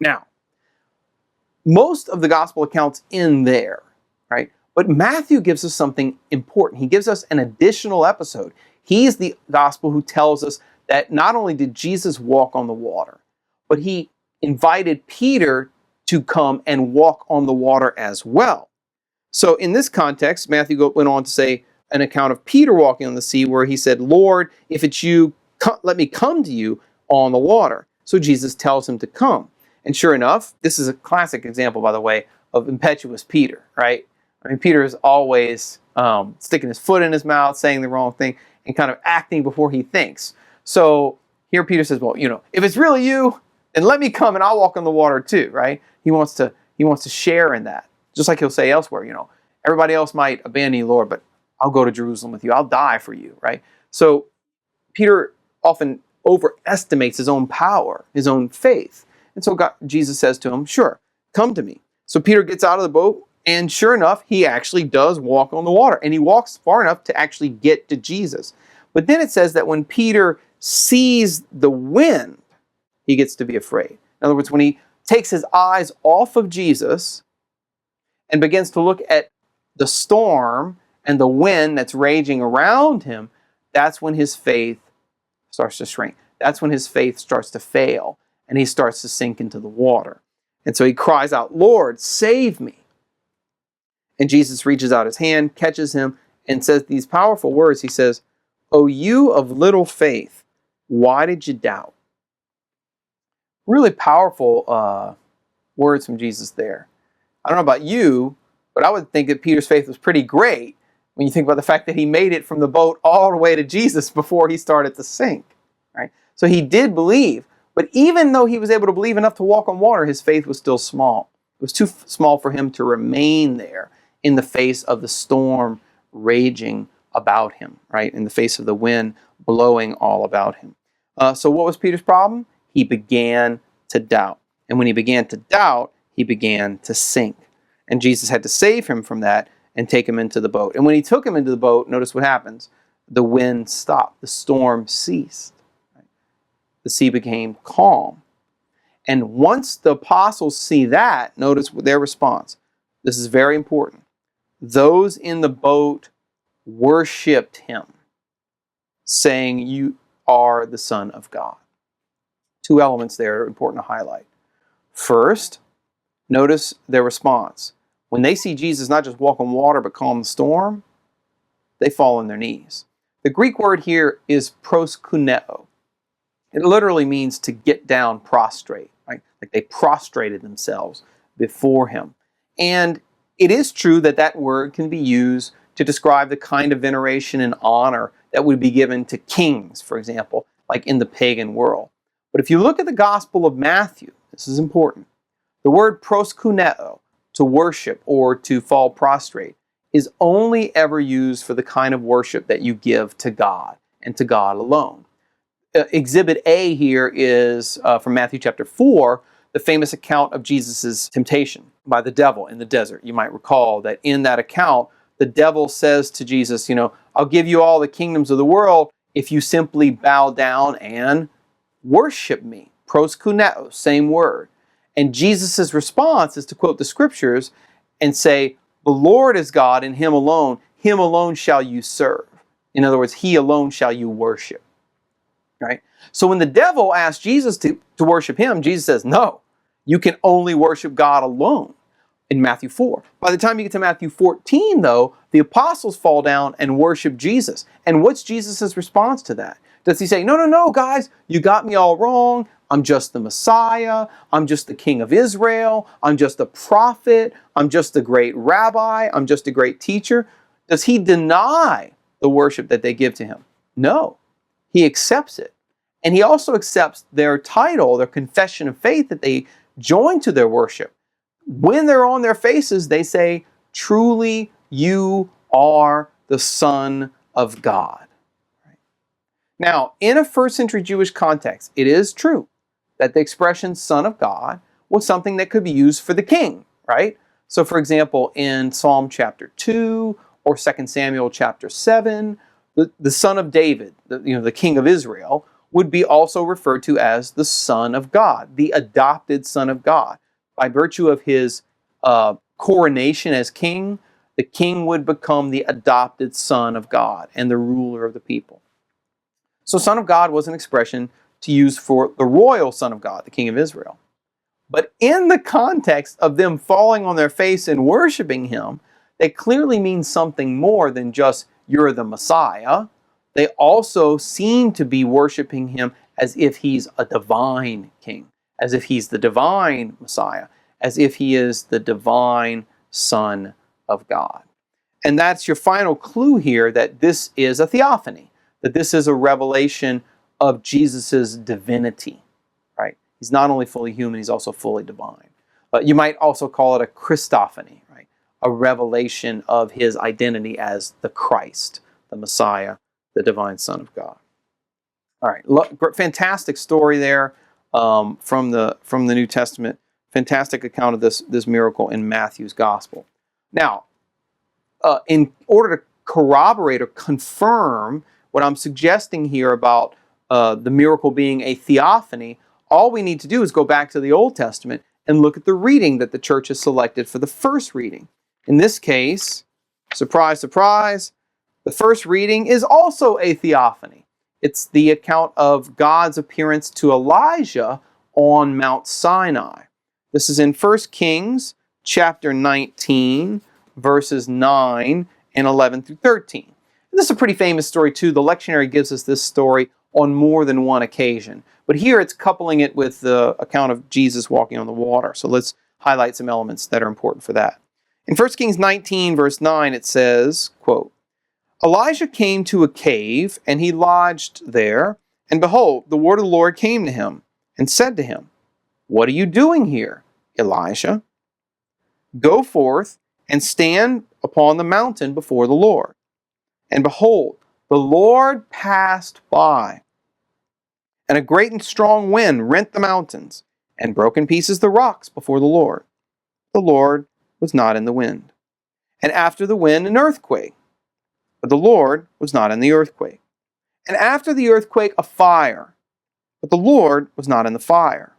Now, most of the gospel accounts end there, right? But Matthew gives us something important. He gives us an additional episode. He's the gospel who tells us that not only did Jesus walk on the water, but he invited Peter to come and walk on the water as well. So in this context, Matthew went on to say an account of Peter walking on the sea where he said, "Lord, if it's you, let me come to you on the water." So Jesus tells him to come. And sure enough, this is a classic example, by the way, of impetuous Peter, right? I mean, Peter is always sticking his foot in his mouth, saying the wrong thing, and kind of acting before he thinks. So here Peter says, well, if it's really you, then let me come and I'll walk on the water too, right? He wants to share in that. Just like he'll say elsewhere, everybody else might abandon you, Lord, but I'll go to Jerusalem with you. I'll die for you, right? So Peter often overestimates his own power, his own faith. And so Jesus says to him, sure, come to me. So Peter gets out of the boat, and sure enough, he actually does walk on the water. And he walks far enough to actually get to Jesus. But then it says that when Peter sees the wind, he gets to be afraid. In other words, when he takes his eyes off of Jesus and begins to look at the storm and the wind that's raging around him, that's when his faith starts to shrink. That's when his faith starts to fail, and he starts to sink into the water. And so he cries out, "Lord, save me." And Jesus reaches out his hand, catches him, and says these powerful words. He says, "O you of little faith, why did you doubt?" Really powerful words from Jesus there. I don't know about you, but I would think that Peter's faith was pretty great when you think about the fact that he made it from the boat all the way to Jesus before he started to sink. Right? So he did believe, but even though he was able to believe enough to walk on water, his faith was still small. It was too small for him to remain there in the face of the storm raging about him, right? In the face of the wind blowing all about him. So what was Peter's problem? He began to doubt. And when he began to doubt, he began to sink. And Jesus had to save him from that and take him into the boat. And when he took him into the boat, notice what happens. The wind stopped. The storm ceased. Right? The sea became calm. And once the apostles see that, notice their response. This is very important. Those in the boat worshipped him, saying, "You are the Son of God." Two elements there are important to highlight. First, notice their response. When they see Jesus not just walk on water but calm the storm, they fall on their knees. The Greek word here is proskuneo. It literally means to get down prostrate, right? Like they prostrated themselves before him. And it is true that that word can be used to describe the kind of veneration and honor that would be given to kings, for example, like in the pagan world. But if you look at the Gospel of Matthew, this is important. The word proskuneo, to worship or to fall prostrate, is only ever used for the kind of worship that you give to God and to God alone. Exhibit A here is from Matthew chapter 4, the famous account of Jesus' temptation by the devil in the desert. You might recall that in that account, the devil says to Jesus, I'll give you all the kingdoms of the world if you simply bow down and worship me. Proskuneo, same word. And Jesus' response is to quote the scriptures and say, "The Lord is God, and him alone shall you serve." In other words, he alone shall you worship. Right? So when the devil asked Jesus to worship him, Jesus says, no, you can only worship God alone in Matthew 4. By the time you get to Matthew 14, though, the apostles fall down and worship Jesus. And what's Jesus' response to that? Does he say, no, guys, you got me all wrong. I'm just the Messiah. I'm just the King of Israel. I'm just a prophet. I'm just a great rabbi. I'm just a great teacher. Does he deny the worship that they give to him? No, he accepts it. And he also accepts their title, their confession of faith that they join to their worship. When they're on their faces, they say, "Truly, you are the Son of God." Right? Now, in a first century Jewish context, it is true that the expression Son of God was something that could be used for the king, right? So for example, in Psalm chapter 2 or 2 Samuel chapter 7, the son of David, the king of Israel, would be also referred to as the Son of God, the adopted Son of God. By virtue of his coronation as king, the king would become the adopted Son of God and the ruler of the people. So Son of God was an expression to use for the royal Son of God, the King of Israel. But in the context of them falling on their face and worshiping him, they clearly mean something more than just, you're the Messiah. They also seem to be worshiping him as if he's a divine king, as if he's the divine Messiah, as if he is the divine Son of God. And that's your final clue here, that this is a theophany, that this is a revelation of Jesus' divinity, right? He's not only fully human, he's also fully divine. But you might also call it a Christophany, right? A revelation of his identity as the Christ, the Messiah, the divine Son of God. All right, fantastic story there from the New Testament. Fantastic account of this miracle in Matthew's Gospel. Now, in order to corroborate or confirm what I'm suggesting here about the miracle being a theophany, all we need to do is go back to the Old Testament and look at the reading that the church has selected for the first reading. In this case, surprise, surprise, the first reading is also a theophany. It's the account of God's appearance to Elijah on Mount Sinai. This is in 1 Kings chapter 19, verses 9 and 11 through 13. And this is a pretty famous story too. The lectionary gives us this story on more than one occasion. But here it's coupling it with the account of Jesus walking on the water. So let's highlight some elements that are important for that. In 1 Kings 19, verse 9, it says, quote, Elijah came to a cave, and he lodged there. And behold, the word of the Lord came to him, and said to him, What are you doing here, Elijah? Go forth, and stand upon the mountain before the Lord. And behold, the Lord passed by, and a great and strong wind rent the mountains, and broke in pieces the rocks before the Lord. The Lord was not in the wind. And after the wind, an earthquake. But the Lord was not in the earthquake. And after the earthquake, a fire. But the Lord was not in the fire.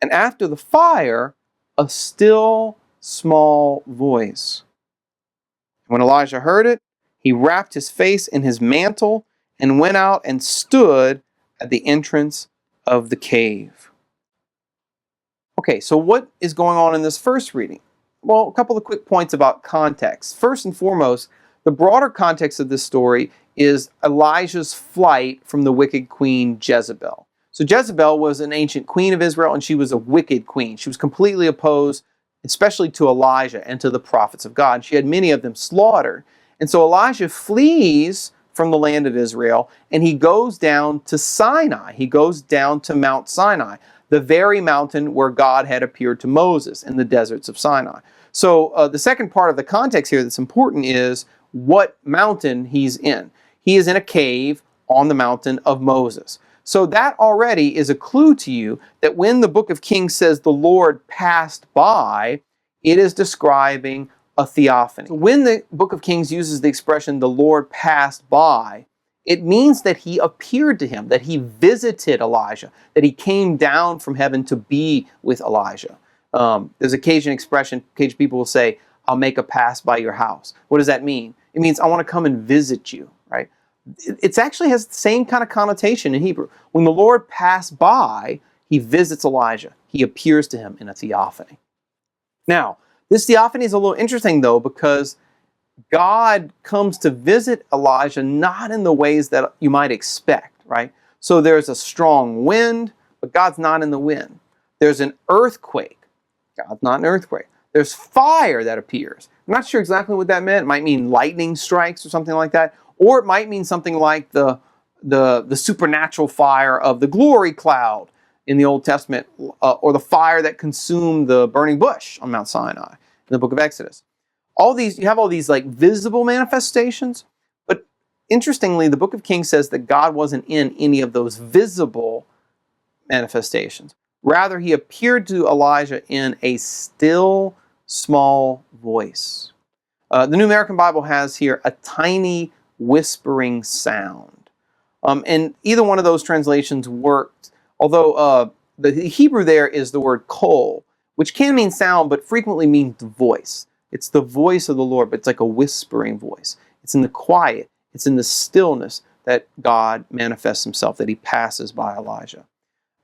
And after the fire, a still small voice. When Elijah heard it, he wrapped his face in his mantle and went out and stood at the entrance of the cave. Okay, so what is going on in this first reading? Well, a couple of quick points about context. First and foremost, the broader context of this story is Elijah's flight from the wicked queen Jezebel. So Jezebel was an ancient queen of Israel, and she was a wicked queen. She was completely opposed, especially to Elijah and to the prophets of God. She had many of them slaughtered. And so Elijah flees from the land of Israel, and he goes down to Sinai. He goes down to Mount Sinai, the very mountain where God had appeared to Moses in the deserts of Sinai. So the second part of the context here that's important is what mountain he's in. He is in a cave on the mountain of Moses. So that already is a clue to you that when the book of Kings says the Lord passed by, it is describing a theophany. So when the book of Kings uses the expression the Lord passed by, it means that he appeared to him, that he visited Elijah, that he came down from heaven to be with Elijah. There's occasion people will say, I'll make a pass by your house. What does that mean? It means I want to come and visit you, right? It actually has the same kind of connotation in Hebrew. When the Lord passed by, he visits Elijah. He appears to him in a theophany. Now, this theophany is a little interesting, though, because God comes to visit Elijah not in the ways that you might expect, right? So there's a strong wind, but God's not in the wind. There's an earthquake. God's not an earthquake. There's fire that appears. I'm not sure exactly what that meant. It might mean lightning strikes or something like that. Or it might mean something like the supernatural fire of the glory cloud in the Old Testament, or the fire that consumed the burning bush on Mount Sinai in the book of Exodus. You have all these like visible manifestations, but interestingly, the book of Kings says that God wasn't in any of those visible manifestations. Rather, he appeared to Elijah in a still small voice. The New American Bible has here a tiny whispering sound. And either one of those translations worked, although the Hebrew there is the word kol, which can mean sound, but frequently means voice. It's the voice of the Lord, but it's like a whispering voice. It's in the quiet, it's in the stillness that God manifests himself, that he passes by Elijah.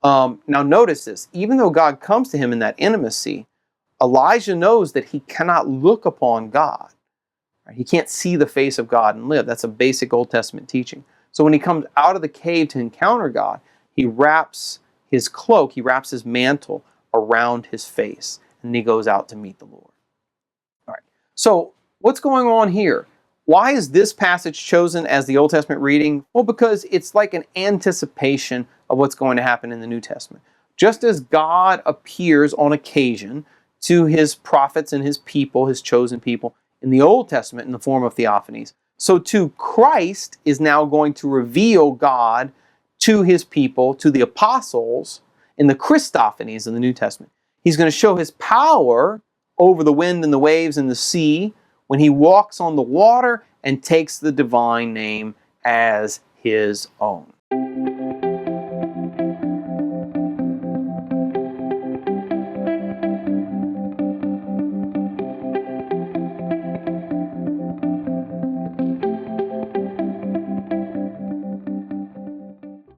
Now notice this, even though God comes to him in that intimacy, Elijah knows that he cannot look upon God. Right? He can't see the face of God and live. That's a basic Old Testament teaching. So when he comes out of the cave to encounter God, he wraps his cloak, he wraps his mantle around his face, and he goes out to meet the Lord. All right. So what's going on here? Why is this passage chosen as the Old Testament reading? Well, because it's like an anticipation of what's going to happen in the New Testament. Just as God appears on occasion to his prophets and his people, his chosen people, in the Old Testament in the form of theophanies, so too Christ is now going to reveal God to his people, to the apostles, in the Christophanies in the New Testament. He's going to show his power over the wind and the waves and the sea when he walks on the water and takes the divine name as his own.